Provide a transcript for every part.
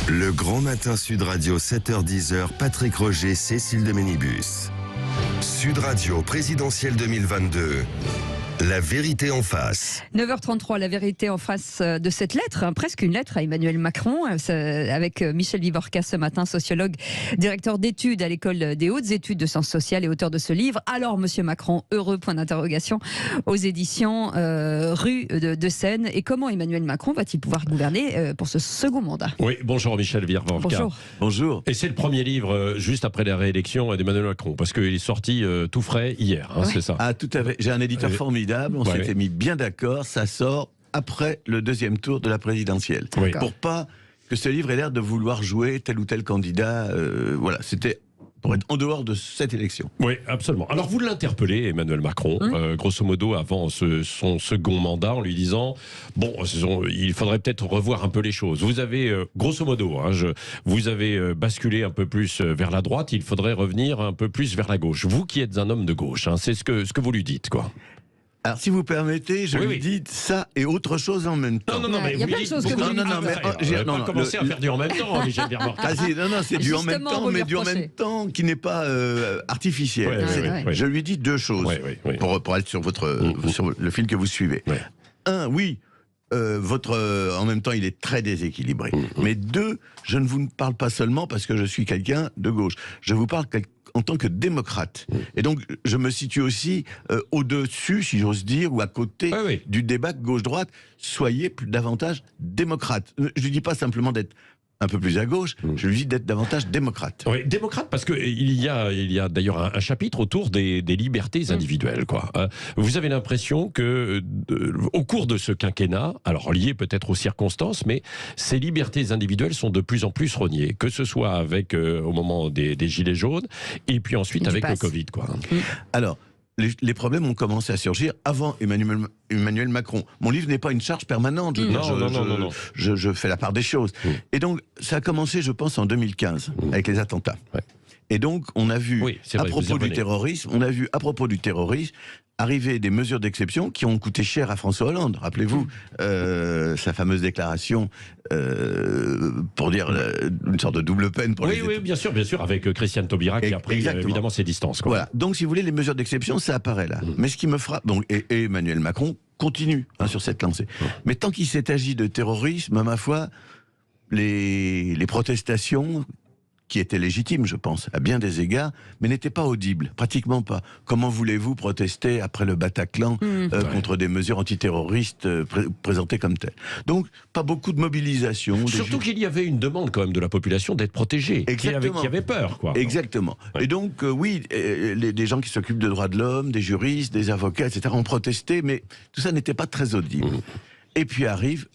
Le Grand Matin Sud Radio, 7h-10h, Patrick Roger, Cécile de Ménibus. Sud Radio, présidentielle 2022. La vérité en face. 9h33, la vérité en face de cette lettre, presque une lettre à Emmanuel Macron, avec Michel Vivorca ce matin, sociologue, directeur d'études à l'école des hautes études de sciences sociales et auteur de ce livre. Alors, Monsieur Macron, heureux, point d'interrogation, aux éditions Rue de Seine. Et comment Emmanuel Macron va-t-il pouvoir gouverner pour ce second mandat? Oui, bonjour Michel Vivorca. Bonjour. Bonjour. Et c'est le premier livre juste après la réélection d'Emmanuel Macron, parce qu'il est sorti tout frais hier, hein, c'est ça? Ah, tout à fait. J'ai un éditeur formidable. On s'était mis bien d'accord. Ça sort après le deuxième tour de la présidentielle. Oui. Pour pas que ce livre ait l'air de vouloir jouer tel ou tel candidat. Voilà, c'était pour être en dehors de cette élection. Oui, absolument. Alors vous l'interpellez, Emmanuel Macron, grosso modo avant son second mandat, en lui disant bon, il faudrait peut-être revoir un peu les choses. Vous avez, grosso modo, vous avez basculé un peu plus vers la droite, il faudrait revenir un peu plus vers la gauche. Vous qui êtes un homme de gauche, c'est ce que vous lui dites, quoi. Alors, si vous permettez, je lui dis ça et autre chose en même temps. Non, mais il y a plein de choses que vous lui dites. On va commencer à faire du en même temps, Michel Vivorca. Ah, c'est du en même temps, mais du en même temps qui n'est pas artificiel. Je lui dis deux choses pour aller sur le fil que vous suivez. Ouais. Un, oui. En même temps, il est très déséquilibré. Mais deux, je ne vous parle pas seulement parce que je suis quelqu'un de gauche. Je vous parle en tant que démocrate. Et donc, je me situe aussi au-dessus, si j'ose dire, ou à côté du débat gauche-droite. Soyez davantage démocrate. Je ne dis pas simplement d'être un peu plus à gauche, je lui dis d'être davantage démocrate. Oui, démocrate, parce qu'il y a d'ailleurs un chapitre autour des libertés individuelles, quoi. Vous avez l'impression que, au cours de ce quinquennat, alors lié peut-être aux circonstances, mais ces libertés individuelles sont de plus en plus rognées, que ce soit avec, au moment des Gilets jaunes, et puis ensuite avec le Covid, quoi. Alors, les problèmes ont commencé à surgir avant Emmanuel Macron. Mon livre n'est pas une charge permanente. Non. Je fais la part des choses. Et donc, ça a commencé, je pense, en 2015, avec les attentats. Ouais. Et donc, on a vu, à propos du terrorisme, arriver des mesures d'exception qui ont coûté cher à François Hollande. Rappelez-vous sa fameuse déclaration pour dire une sorte de double peine pour les États. Oui, bien sûr, avec Christiane Taubira qui a pris évidemment ses distances, quoi. Voilà. Donc, si vous voulez, les mesures d'exception, ça apparaît là. Mais ce qui me frappe, donc, et Emmanuel Macron continue sur cette lancée. Mais tant qu'il s'est agi de terrorisme, à ma foi, les protestations qui étaient légitimes, je pense, à bien des égards, mais n'étaient pas audibles, pratiquement pas. Comment voulez-vous protester après le Bataclan contre des mesures antiterroristes présentées comme telles? Donc, pas beaucoup de mobilisation. Surtout qu'il y avait une demande quand même de la population d'être protégée, qui avait peur, quoi. Exactement. Ouais. Et donc, des gens qui s'occupent de droits de l'homme, des juristes, des avocats, etc., ont protesté, mais tout ça n'était pas très audible. Et puis arrive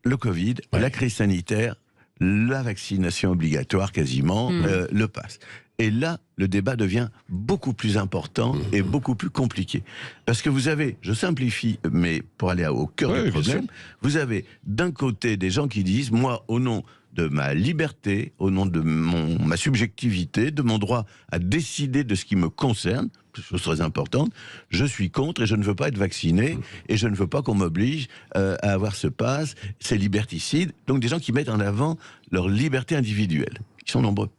le Covid, la crise sanitaire, la vaccination obligatoire quasiment, le pass. Et là, le débat devient beaucoup plus important et beaucoup plus compliqué. Parce que vous avez, je simplifie, mais pour aller au cœur du problème, vous avez d'un côté des gens qui disent, moi, au nom de ma liberté, au nom de ma subjectivité, de mon droit à décider de ce qui me concerne, chose très importante, je suis contre et je ne veux pas être vacciné et je ne veux pas qu'on m'oblige à avoir ce pass, c'est liberticide. Donc des gens qui mettent en avant leur liberté individuelle. Ils sont nombreux.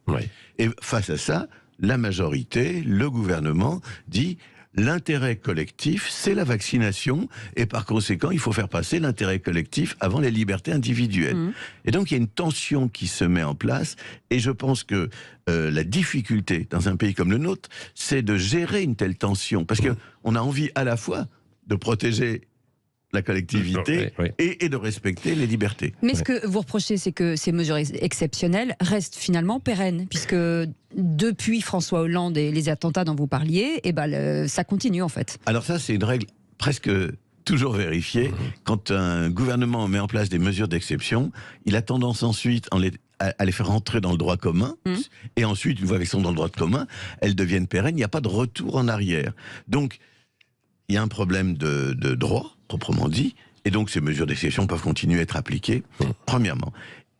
Et face à ça, la majorité, le gouvernement dit l'intérêt collectif, c'est la vaccination, et par conséquent, il faut faire passer l'intérêt collectif avant les libertés individuelles. Et donc, il y a une tension qui se met en place, et je pense que la difficulté dans un pays comme le nôtre, c'est de gérer une telle tension, parce qu'on a envie à la fois de protéger la collectivité et de respecter les libertés. Mais ce que vous reprochez, c'est que ces mesures exceptionnelles restent finalement pérennes, puisque depuis François Hollande et les attentats dont vous parliez, ça continue en fait. Alors ça, c'est une règle presque toujours vérifiée. Quand un gouvernement met en place des mesures d'exception, il a tendance ensuite à les faire entrer dans le droit commun, et ensuite, une fois qu'elles sont dans le droit commun, elles deviennent pérennes, il n'y a pas de retour en arrière. Donc, il y a un problème de droit, proprement dit, et donc ces mesures d'exception peuvent continuer à être appliquées, premièrement.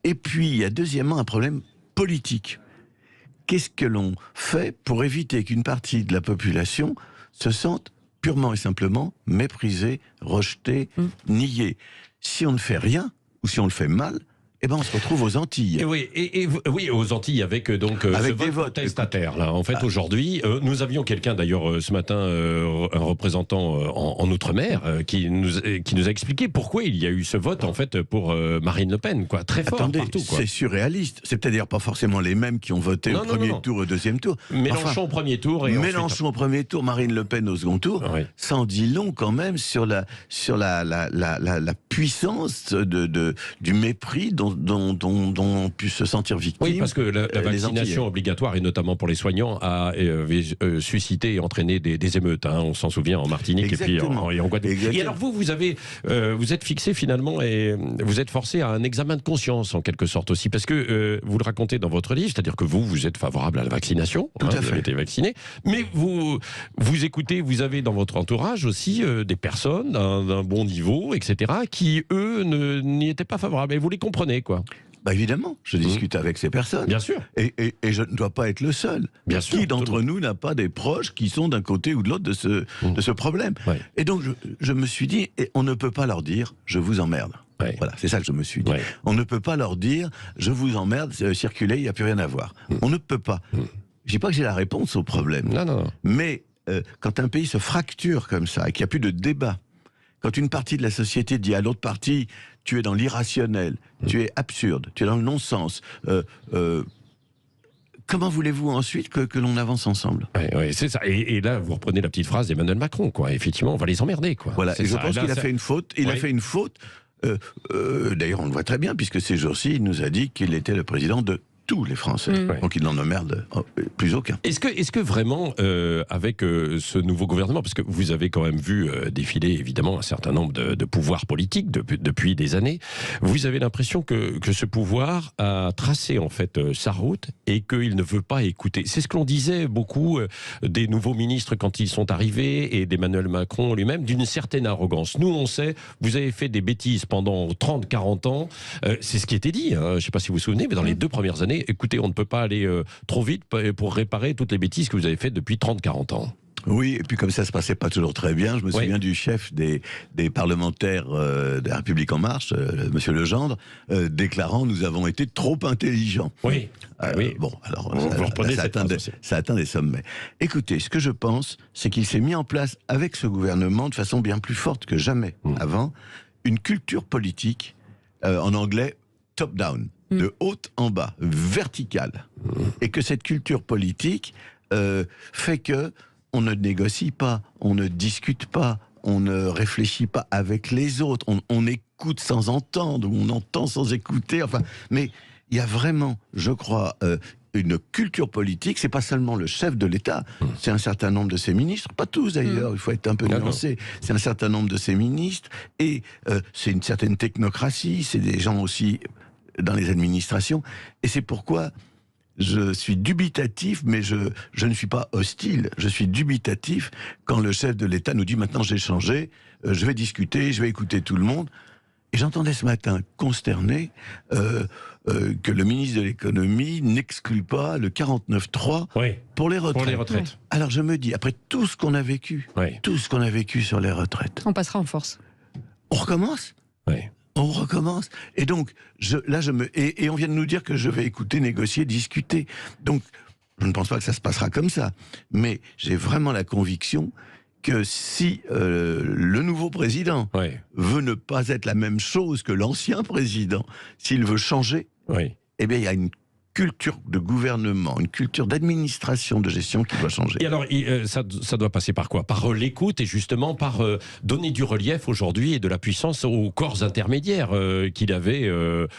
Et puis, il y a deuxièmement un problème politique. Qu'est-ce que l'on fait pour éviter qu'une partie de la population se sente purement et simplement méprisée, rejetée, niée? Si on ne fait rien, ou si on le fait mal, eh ben on se retrouve aux Antilles. Et oui, oui, aux Antilles, avec donc avec ce des vote votes contestataire. Là, en fait, aujourd'hui, nous avions quelqu'un d'ailleurs ce matin, un représentant en Outre-mer, qui nous a expliqué pourquoi il y a eu ce vote en fait pour Marine Le Pen, quoi, très fort. Attendez, partout, quoi. c'est surréaliste. C'est peut-être pas forcément les mêmes qui ont voté au premier tour, au deuxième tour. Mélenchon au premier tour et Mélenchon ensuite... au premier tour, Marine Le Pen au second tour. Oui. Ça en dit long quand même sur la puissance du mépris dont ont pu se sentir victimes. Oui, parce que la les vaccination Antillais. obligatoire, et notamment pour les soignants, a suscité et entraîné des émeutes. Hein, on s'en souvient en Martinique et puis en Guadeloupe. Exactement. Et alors vous êtes fixé finalement et vous êtes forcé à un examen de conscience en quelque sorte aussi, parce que vous le racontez dans votre livre, c'est-à-dire que vous êtes favorable à la vaccination, Tout à fait. vous avez été vacciné, mais vous écoutez, vous avez dans votre entourage aussi des personnes d'un bon niveau, etc., qui eux n'y étaient pas favorables, et vous les comprenez, quoi. Bah évidemment, je discute avec ces personnes. Bien sûr. Et je ne dois pas être le seul. Bien sûr, Qui tout le d'entre monde. nous n'a pas des proches qui sont d'un côté ou de l'autre de ce problème? Ouais. Et donc je me suis dit, on ne peut pas leur dire « je vous emmerde ». Ouais. Voilà, c'est ça que je me suis dit. Ouais. On ne peut pas leur dire « je vous emmerde, circulez, il n'y a plus rien à voir ». On ne peut pas. Je dis pas que j'ai la réponse au problème. Non. Mais quand un pays se fracture comme ça et qu'il n'y a plus de débat, quand une partie de la société dit à l'autre partie « tu es dans l'irrationnel, tu es absurde, tu es dans le non-sens », comment voulez-vous ensuite que l'on avance ensemble? Oui, c'est ça. Et là, vous reprenez la petite phrase d'Emmanuel Macron, quoi. Effectivement, on va les emmerder, quoi. Voilà, C'est et je ça. pense Là, qu'il a ça- fait une faute. Il a Oui. fait une faute. D'ailleurs, on le voit très bien, puisque ces jours-ci, il nous a dit qu'il était le président de tous les Français. Donc il n'en emmerde plus aucun. Est-ce que vraiment, avec ce nouveau gouvernement, parce que vous avez quand même vu défiler évidemment un certain nombre de pouvoirs politiques depuis des années, vous avez l'impression que ce pouvoir a tracé en fait sa route et qu'il ne veut pas écouter. C'est ce que l'on disait beaucoup des nouveaux ministres quand ils sont arrivés et d'Emmanuel Macron lui-même, d'une certaine arrogance. Nous, on sait, vous avez fait des bêtises pendant 30-40 ans, c'est ce qui était dit, hein. Je ne sais pas si vous vous souvenez, mais dans les 2 premières années, écoutez, on ne peut pas aller trop vite pour réparer toutes les bêtises que vous avez faites depuis 30-40 ans. Oui, et puis comme ça se passait pas toujours très bien, je me souviens du chef des parlementaires de la République En Marche, Monsieur Legendre, déclarant « nous avons été trop intelligents ». Oui. Oui. Bon, alors Vous reprenez ça cette atteint phrase aussi. ça atteint des sommets. Écoutez, ce que je pense, c'est qu'il s'est mis en place avec ce gouvernement de façon bien plus forte que jamais avant, une culture politique, en anglais top-down, de haut en bas, verticale, et que cette culture politique fait que on ne négocie pas, on ne discute pas, on ne réfléchit pas avec les autres, on écoute sans entendre, ou on entend sans écouter, enfin, mais il y a vraiment, je crois, une culture politique, c'est pas seulement le chef de l'État, c'est un certain nombre de ses ministres, pas tous d'ailleurs, il faut être un peu nuancé, c'est un certain nombre de ses ministres, et c'est une certaine technocratie, c'est des gens aussi dans les administrations, et c'est pourquoi je suis dubitatif, mais je ne suis pas hostile, je suis dubitatif quand le chef de l'État nous dit « maintenant j'ai changé, je vais discuter, je vais écouter tout le monde ». Et j'entendais ce matin, consterné, que le ministre de l'économie n'exclut pas le 49.3 pour les retraites. Pour les retraites. Alors je me dis, après tout ce qu'on a vécu, tout ce qu'on a vécu sur les retraites, On passera en force. on recommence. Oui. On recommence. Et donc, et on vient de nous dire que je vais écouter, négocier, discuter. Donc, je ne pense pas que ça se passera comme ça. Mais j'ai vraiment la conviction que si le nouveau président veut ne pas être la même chose que l'ancien président, s'il veut changer, eh bien, il y a une culture de gouvernement, une culture d'administration, de gestion qui doit changer. Et alors, ça doit passer par quoi? Par l'écoute et justement par donner du relief aujourd'hui et de la puissance aux corps intermédiaires qu'il avait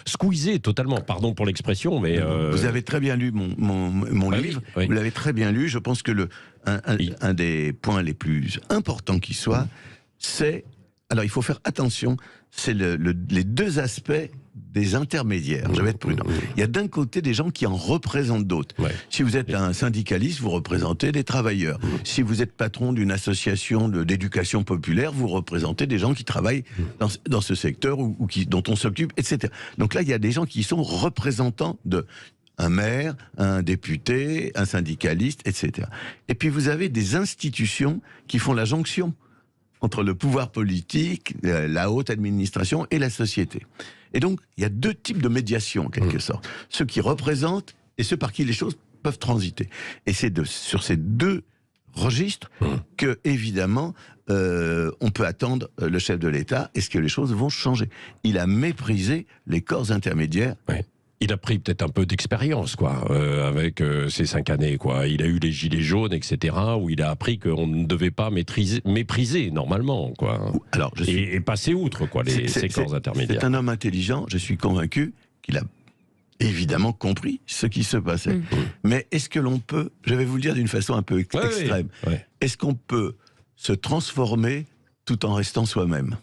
squeezé totalement. Pardon pour l'expression, mais... Vous avez très bien lu mon livre, vous l'avez très bien lu. Je pense que un des points les plus importants qui soit, c'est... Alors, il faut faire attention, c'est les deux aspects des intermédiaires. Je vais être prudent. Il y a d'un côté des gens qui en représentent d'autres. Si vous êtes un syndicaliste, vous représentez des travailleurs. Si vous êtes patron d'une association d'éducation populaire, vous représentez des gens qui travaillent dans ce secteur ou dont on s'occupe, etc. Donc là, il y a des gens qui sont représentants de... un maire, un député, un syndicaliste, etc. Et puis vous avez des institutions qui font la jonction entre le pouvoir politique, la haute administration et la société. Et donc, il y a deux types de médiation, en quelque sorte. Ceux qui représentent et ceux par qui les choses peuvent transiter. Et c'est sur ces deux registres que, évidemment, on peut attendre le chef de l'État. Est-ce que les choses vont changer? Il a méprisé les corps intermédiaires. Ouais. Il a pris peut-être un peu d'expérience, quoi, avec ces 5 années, quoi. Il a eu les gilets jaunes, etc., où il a appris qu'on ne devait pas mépriser normalement, quoi. Alors, et passer outre, quoi, ces corps intermédiaires. C'est un homme intelligent. Je suis convaincu qu'il a évidemment compris ce qui se passait. Mais est-ce que l'on peut, je vais vous le dire d'une façon un peu extrême, est-ce qu'on peut se transformer tout en restant soi-même?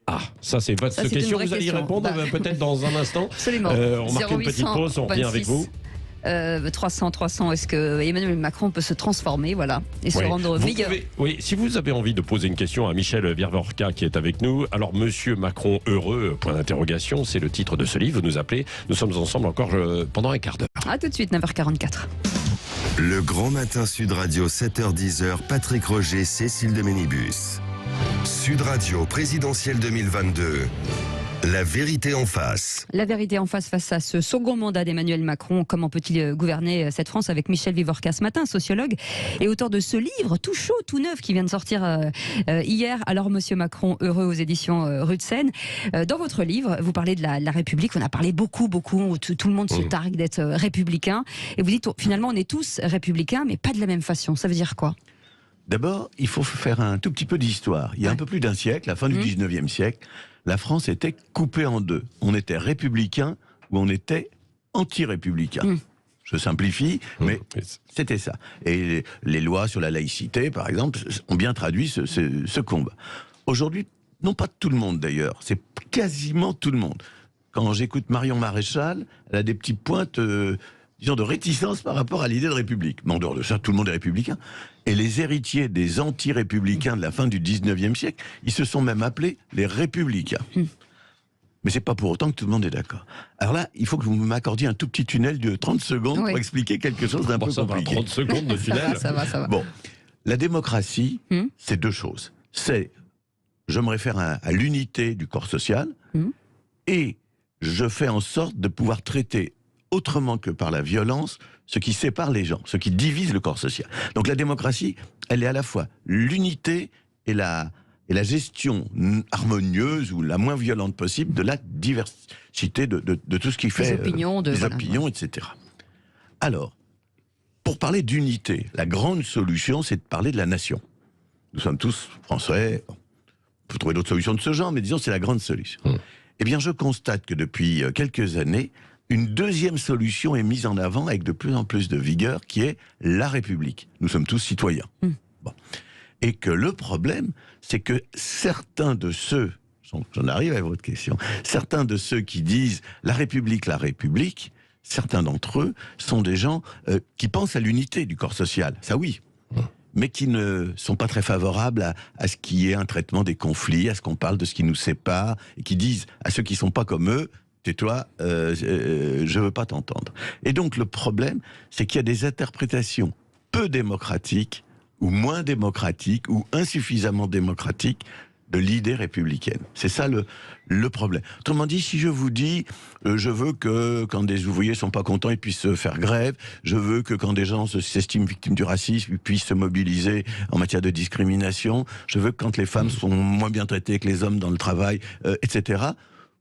Ah, ça c'est votre question, vous allez y répondre peut-être dans un instant. Absolument. On marque une petite pause, on revient avec vous. 300, est-ce que Emmanuel Macron peut se transformer, voilà, et se rendre meilleur? Oui, si vous avez envie de poser une question à Michel Vivorca qui est avec nous, alors Monsieur Macron heureux, point d'interrogation, c'est le titre de ce livre, vous nous appelez, nous sommes ensemble encore pendant un quart d'heure. A tout de suite, 9h44. Le Grand Matin Sud Radio, 7h-10h, Patrick Roger, Cécile de Ménibus. Sud Radio, présidentielle 2022. La vérité en face. La vérité en face à ce second mandat d'Emmanuel Macron. Comment peut-il gouverner cette France? Avec Michel Vivorca ce matin, sociologue et auteur de ce livre tout chaud, tout neuf, qui vient de sortir hier. Alors, Monsieur Macron heureux aux éditions Rue de Seine. Dans votre livre, vous parlez de la République. On a parlé beaucoup. Tout le monde se targue d'être républicain. Et vous dites, finalement, on est tous républicains, mais pas de la même façon. Ça veut dire quoi? D'abord, il faut faire un tout petit peu d'histoire. Il y a un peu plus d'un siècle, la fin du 19e siècle, la France était coupée en deux. On était républicain ou on était anti-républicain. Je simplifie, mais c'était ça. Et les lois sur la laïcité, par exemple, ont bien traduit ce combat. Aujourd'hui, non pas tout le monde d'ailleurs, c'est quasiment tout le monde. Quand j'écoute Marion Maréchal, elle a des petites pointes... disons, de réticence par rapport à l'idée de république. Mais en dehors de ça, tout le monde est républicain. Et les héritiers des anti-républicains de la fin du 19e siècle, ils se sont même appelés les républicains. Mais c'est pas pour autant que tout le monde est d'accord. Alors là, il faut que vous m'accordiez un tout petit tunnel de 30 secondes pour expliquer quelque chose d'un peu compliqué. 30 secondes de tunnel. Ça va. Bon, la démocratie, c'est deux choses. C'est, je me réfère à l'unité du corps social, et je fais en sorte de pouvoir traiter autrement que par la violence, ce qui sépare les gens, ce qui divise le corps social. Donc la démocratie, elle est à la fois l'unité et la gestion harmonieuse ou la moins violente possible de la diversité de tout ce qui fait... des opinions, etc. Alors, pour parler d'unité, la grande solution, c'est de parler de la nation. Nous sommes tous français, on peut trouver d'autres solutions de ce genre, mais disons c'est la grande solution. Eh bien, je constate que depuis quelques années, une deuxième solution est mise en avant avec de plus en plus de vigueur, qui est la République. Nous sommes tous citoyens. Bon. Et que le problème, c'est que certains de ceux, j'en arrive à votre question, certains de ceux qui disent la République, certains d'entre eux sont des gens qui pensent à l'unité du corps social, ça oui, mais qui ne sont pas très favorables à ce qui est un traitement des conflits, à ce qu'on parle de ce qui nous sépare, et qui disent à ceux qui ne sont pas comme eux, tais-toi, je veux pas t'entendre. Et donc le problème, c'est qu'il y a des interprétations peu démocratiques, ou moins démocratiques, ou insuffisamment démocratiques de l'idée républicaine. C'est ça le problème. Autrement dit, si je vous dis, je veux que quand des ouvriers sont pas contents, ils puissent faire grève, je veux que quand des gens s'estiment victimes du racisme, ils puissent se mobiliser en matière de discrimination, je veux que quand les femmes sont moins bien traitées que les hommes dans le travail, etc.,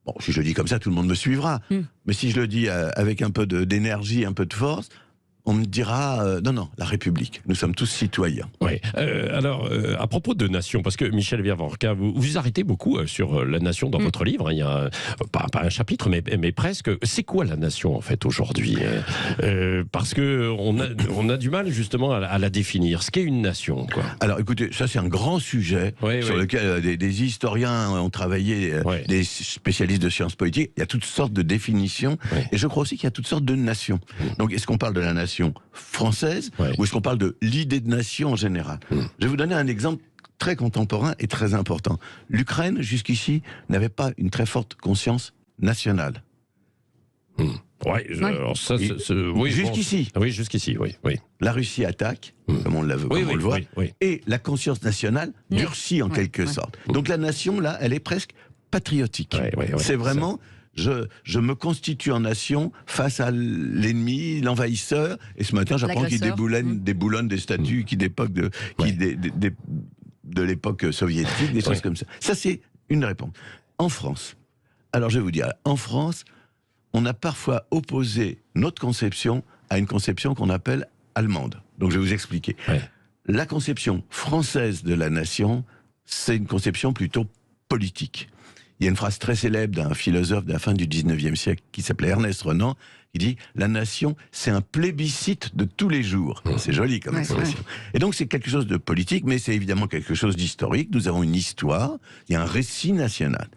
bon, si je le dis comme ça, tout le monde me suivra. Mais si je le dis avec un peu d'énergie, un peu de force, on me dira non, la République, nous sommes tous citoyens. Oui. Alors, à propos de nation, parce que Michel Vivorca, vous arrêtez beaucoup sur la nation dans votre livre. Il y a pas un chapitre, mais presque. C'est quoi la nation en fait aujourd'hui? Parce que on a du mal justement à la définir. Ce qu'est une nation, quoi. Alors, écoutez, ça c'est un grand sujet sur lequel des historiens ont travaillé, des spécialistes de sciences politiques. Il y a toutes sortes de définitions, et je crois aussi qu'il y a toutes sortes de nations. Donc, est-ce qu'on parle de la nation française, ou est-ce qu'on parle de l'idée de nation en général? Je vais vous donner un exemple très contemporain et très important. L'Ukraine, jusqu'ici, n'avait pas une très forte conscience nationale. Alors ça, jusqu'ici. Oui, jusqu'ici, oui. La Russie attaque, comme on le voit, et la conscience nationale durcit en quelque sorte. Donc la nation, là, elle est presque patriotique. C'est vraiment... je me constitue en nation face à l'ennemi, l'envahisseur. Et ce matin, j'apprends qu'il déboulonne des statues qui d'époque de l'époque soviétique, des choses comme ça. Ça, c'est une réponse. En France, alors je vais vous dire, en France, on a parfois opposé notre conception à une conception qu'on appelle allemande. Donc je vais vous expliquer. Ouais. La conception française de la nation, c'est une conception plutôt politique. Il y a une phrase très célèbre d'un philosophe de la fin du 19e siècle qui s'appelait Ernest Renan, qui dit « La nation, c'est un plébiscite de tous les jours ». C'est joli comme expression. Et donc c'est quelque chose de politique, mais c'est évidemment quelque chose d'historique. Nous avons une histoire, il y a un récit national.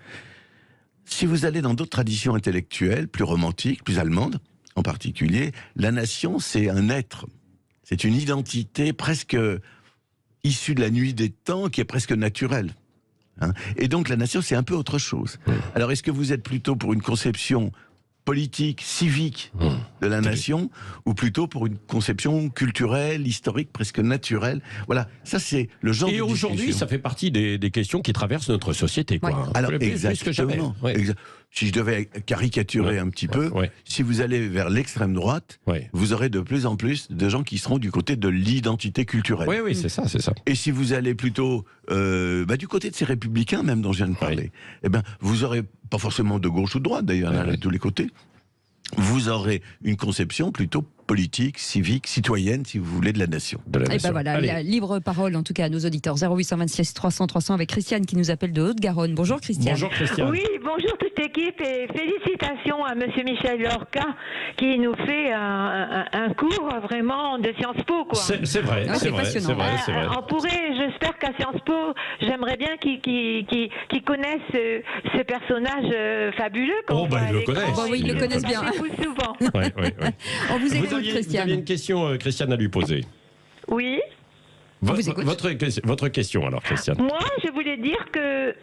Si vous allez dans d'autres traditions intellectuelles, plus romantiques, plus allemandes en particulier, la nation, c'est un être. C'est une identité presque issue de la nuit des temps, qui est presque naturelle. Hein. Et donc la nation, c'est un peu autre chose. Alors est-ce que vous êtes plutôt pour une conception politique, civique de la nation, ou plutôt pour une conception culturelle, historique, presque naturelle? Voilà, ça c'est le genre de discussion. Et aujourd'hui, ça fait partie des questions qui traversent notre société, quoi. Ouais. Alors exactement. Si je devais caricaturer un petit peu, si vous allez vers l'extrême droite, vous aurez de plus en plus de gens qui seront du côté de l'identité culturelle. Oui, c'est ça, c'est ça. Et si vous allez plutôt du côté de ces républicains, même dont je viens de parler, eh ben, vous aurez pas forcément de gauche ou de droite, d'ailleurs, de tous les côtés. Vous aurez une conception plutôt politique, civique, citoyenne, si vous voulez, de la nation. Et ben voilà, la libre parole, en tout cas, à nos auditeurs. 0826 300 300 avec Christiane qui nous appelle de Haute-Garonne. Bonjour Christiane. Bonjour Christiane. Oui, bonjour toute l'équipe et félicitations à Monsieur Michel Lorca qui nous fait un cours vraiment de Sciences Po, quoi. C'est vrai, c'est vrai. On pourrait, j'espère qu'à Sciences Po, j'aimerais bien qu'ils connaissent ce personnage fabuleux. Ils le connaissent. Oui, ils le connaissent bien. Souvent. On vous écoute. Vous aviez une question, Christiane, à lui poser. Oui. Votre question, alors, Christiane. Moi, je voulais dire que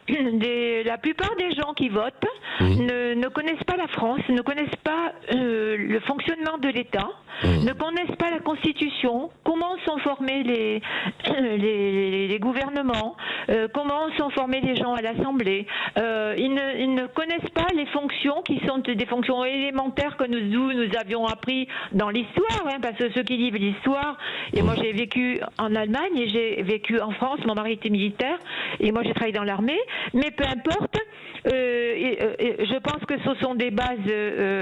la plupart des gens qui votent ne connaissent pas la France, ne connaissent pas le fonctionnement de l'État, ne connaissent pas la Constitution, comment sont formés les gouvernements, comment sont formés les gens à l'Assemblée. Ils ne connaissent pas les fonctions qui sont des fonctions élémentaires que nous avions appris dans l'histoire, parce que ceux qui lisent l'histoire, et moi j'ai vécu en Allemagne, et j'ai vécu en France, mon mari était militaire, et moi j'ai travaillé dans l'armée, mais peu importe, je pense que ce sont des bases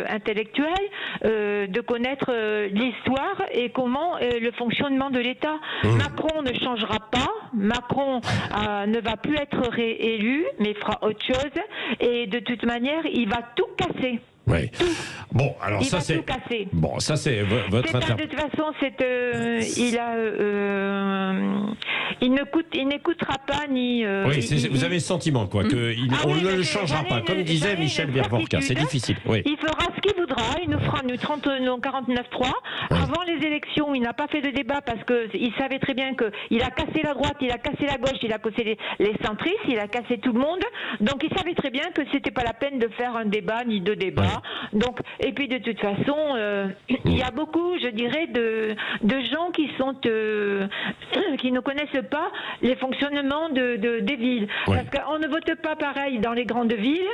intellectuelles de connaître l'histoire et comment le fonctionnement de l'État. Macron ne changera pas, Macron ne va plus être réélu, mais fera autre chose, et de toute manière, il va tout casser. Oui. Bon, alors il ça c'est. Bon, ça c'est votre interprétation. De toute façon, il n'écoutera pas ni. Vous avez le sentiment quoi que on ne le changera pas, comme disait Michel Vervorka. C'est difficile. Oui. Il fera ce qu'il voudra. Il nous fera 49.3. Avant les élections, il n'a pas fait de débat parce que il savait très bien que il a cassé la droite, il a cassé la gauche, il a cassé les centristes, il a cassé tout le monde. Donc il savait très bien que c'était pas la peine de faire un débat ni deux débats. Donc, et puis de toute façon, il y a beaucoup, je dirais, de gens qui ne connaissent pas les fonctionnements des villes. Parce qu'on ne vote pas pareil dans les grandes villes.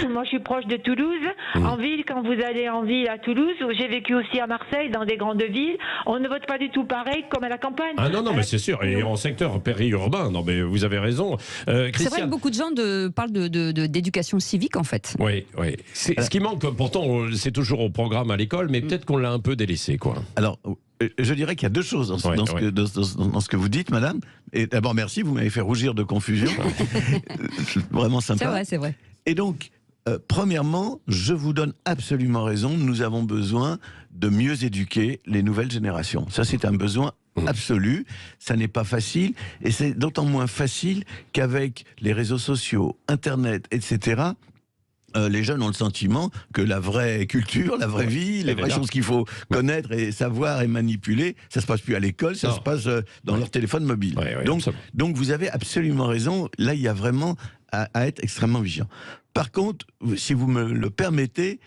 Moi, je suis proche de Toulouse. En ville, quand vous allez en ville à Toulouse, j'ai vécu aussi à Marseille, dans des grandes villes, on ne vote pas du tout pareil comme à la campagne. Ah non, mais c'est sûr. Et en secteur périurbain, non, mais vous avez raison. C'est vrai que beaucoup de gens parlent d'éducation civique, en fait. Oui. Ce qui manque, pourtant, c'est toujours au programme à l'école, mais peut-être qu'on l'a un peu délaissé, quoi. Alors, je dirais qu'il y a deux choses dans ce que vous dites, madame. Et d'abord, merci, vous m'avez fait rougir de confusion. Vraiment sympa. C'est vrai. Et donc, premièrement, je vous donne absolument raison. Nous avons besoin de mieux éduquer les nouvelles générations. Ça, c'est un besoin absolu. Ça n'est pas facile. Et c'est d'autant moins facile qu'avec les réseaux sociaux, Internet, etc., les jeunes ont le sentiment que la vraie culture, la vraie vie, les vraies choses qu'il faut connaître et savoir et manipuler, ça se passe plus à l'école, ça se passe dans leur téléphone mobile. Donc vous avez absolument raison. Là, il y a vraiment à être extrêmement vigilant. Par contre, si vous me le permettez,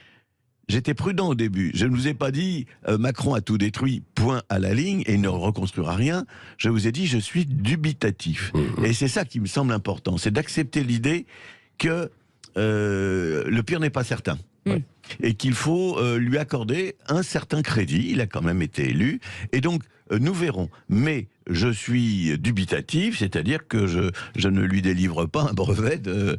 j'étais prudent au début. Je ne vous ai pas dit Macron a tout détruit, point à la ligne, et il ne reconstruira rien. Je vous ai dit je suis dubitatif. Et c'est ça qui me semble important, c'est d'accepter l'idée que le pire n'est pas certain. Mm. Et qu'il faut lui accorder un certain crédit. Il a quand même été élu. Et donc, nous verrons. Mais je suis dubitatif, c'est-à-dire que je ne lui délivre pas un brevet de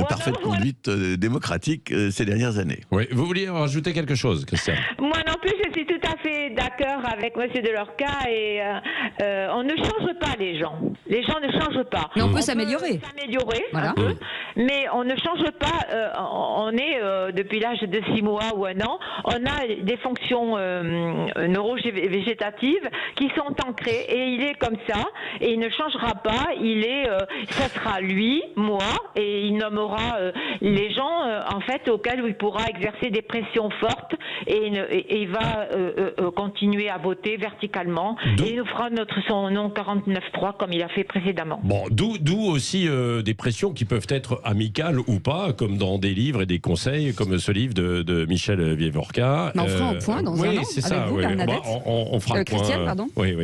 parfaite conduite démocratique ces dernières années. Oui. Vous vouliez rajouter quelque chose, Christiane? Moi non plus, je suis tout à fait d'accord avec M. Delorca et on ne change pas les gens. Les gens ne changent pas. Mais on peut s'améliorer. Un peu, mais on ne change pas. On est, depuis l'âge de 6 mois ou 1 an, on a des fonctions neurovégétatives qui sont ancrées et il est comme ça et il ne changera pas. Ça sera lui, moi, et il nommera les gens en fait auxquels il pourra exercer des pressions fortes et il va continuer à voter verticalement et il nous fera son nom 49.3 comme il a fait précédemment. Bon, d'où aussi des pressions qui peuvent être amicales ou pas, comme dans des livres et des conseils, comme ce livre de Michel Vivorca. On fera un point dans un an c'est avec ça, vous, Bernadette. On fera un point. Christiane, pardon. Oui,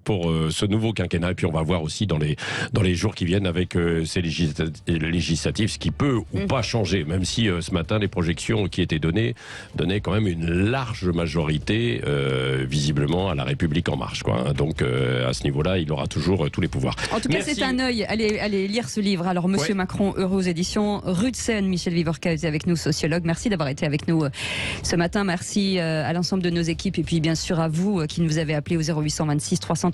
pour ce nouveau quinquennat. Et puis on va voir aussi dans les jours qui viennent avec ces législatives, ce qui peut ou pas changer, même si ce matin les projections qui étaient donnaient quand même une large majorité, visiblement, à la République En Marche, quoi, hein. Donc à ce niveau-là, il aura toujours tous les pouvoirs. En tout cas, Merci. c'est un œil. Allez lire ce livre. Alors, Monsieur Macron, heureux aux éditions Rue de Seine. Michel Vivorca est avec nous, sociologue. Merci d'avoir été avec nous ce matin. Merci à l'ensemble de nos équipes et puis bien sûr à vous qui nous avez appelés au 0826 300